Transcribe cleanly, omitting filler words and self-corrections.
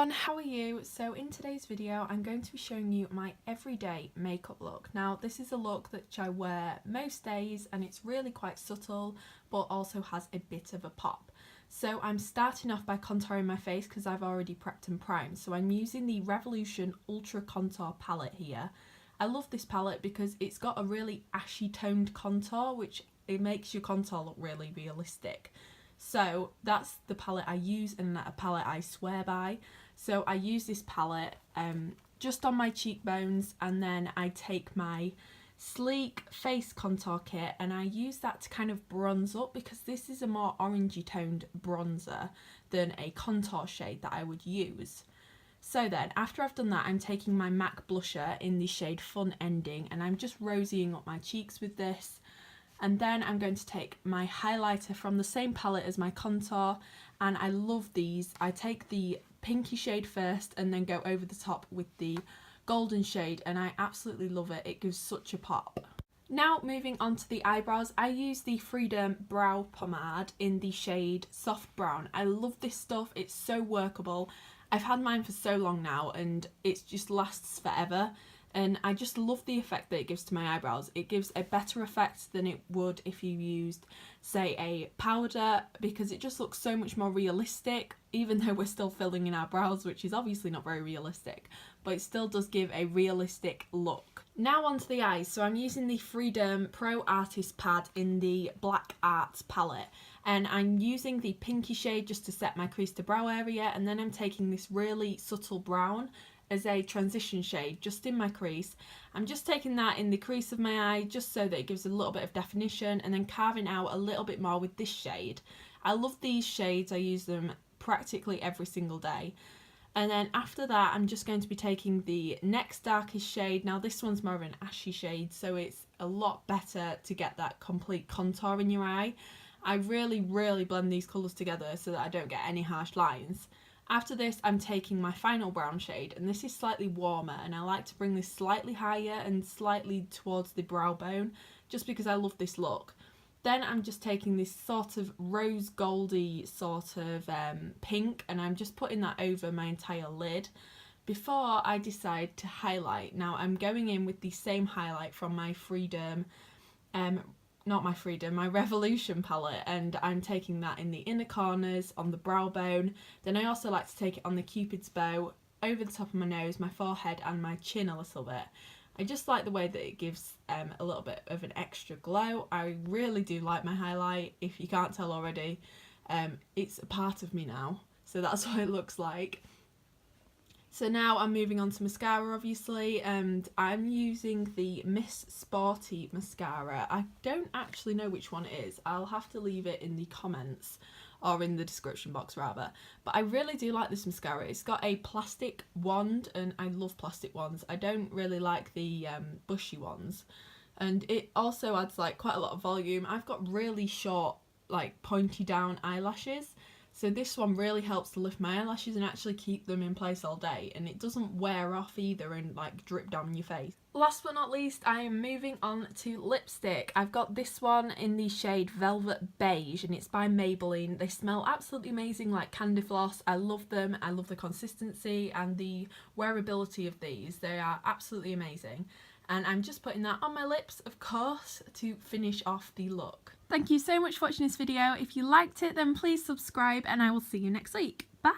everyone, how are you? So in today's video I'm going to be showing you my everyday makeup look. Now this is a look that I wear most days and it's really quite subtle but also has a bit of a pop. So I'm starting off by contouring my face because I've already prepped and primed. So I'm using the Revolution Ultra Contour palette here. I love this palette because it's got a really ashy toned contour, which it makes your contour look really realistic. So that's the palette I use and a palette I swear by. So I use this palette just on my cheekbones, and then I take my sleek face contour kit and I use that to kind of bronze up, because this is a more orangey toned bronzer than a contour shade that I would use. So then after I've done that, I'm taking my MAC blusher in the shade Fun Ending and I'm just rosying up my cheeks with this. And then I'm going to take my highlighter from the same palette as my contour, and I love these. I take the pinky shade first and then go over the top with the golden shade, and I absolutely love it. It gives such a pop. Now moving on to the eyebrows, I use the Freedom Brow Pomade in the shade Soft Brown. I love this stuff, it's so workable. I've had mine for so long now and it just lasts forever. And I just love the effect that it gives to my eyebrows. It gives a better effect than it would if you used, say, a powder, because it just looks so much more realistic, even though we're still filling in our brows, which is obviously not very realistic, but it still does give a realistic look. Now onto the eyes. So I'm using the Freedom Pro Artist Pad in the Black Arts palette, and I'm using the pinky shade just to set my crease to brow area, and then I'm taking this really subtle brown as a transition shade just in my crease. I'm just taking that in the crease of my eye just so that it gives a little bit of definition, and then carving out a little bit more with this shade. I love these shades, I use them practically every single day. And then after that I'm just going to be taking the next darkest shade. Now this one's more of an ashy shade, so it's a lot better to get that complete contour in your eye. I really blend these colours together so that I don't get any harsh lines. After this I'm taking my final brown shade, and this is slightly warmer, and I like to bring this slightly higher and slightly towards the brow bone just because I love this look. Then I'm just taking this sort of rose goldy sort of pink, and I'm just putting that over my entire lid before I decide to highlight. Now I'm going in with the same highlight from my my Revolution palette, and I'm taking that in the inner corners on the brow bone. Then I also like to take it on the Cupid's bow, over the top of my nose, my forehead and my chin a little bit. I just like the way that it gives a little bit of an extra glow. I really do like my highlight, if you can't tell already. It's a part of me now, so that's what it looks like. So now I'm moving on to mascara, obviously, and I'm using the Miss Sporty mascara. I don't actually know which one it is. I'll have to leave it in the comments, or in the description box rather. But I really do like this mascara. It's got a plastic wand, and I love plastic wands. I don't really like the bushy ones. And it also adds like quite a lot of volume. I've got really short, like pointy down eyelashes. So this one really helps to lift my eyelashes and actually keep them in place all day, and it doesn't wear off either and like drip down your face. Last but not least, I am moving on to lipstick. I've got this one in the shade Velvet Beige, and it's by Maybelline. They smell absolutely amazing, like candy floss. I love them. I love the consistency and the wearability of these. They are absolutely amazing. And I'm just putting that on my lips, of course, to finish off the look. Thank you so much for watching this video. If you liked it, then please subscribe, and I will see you next week. Bye!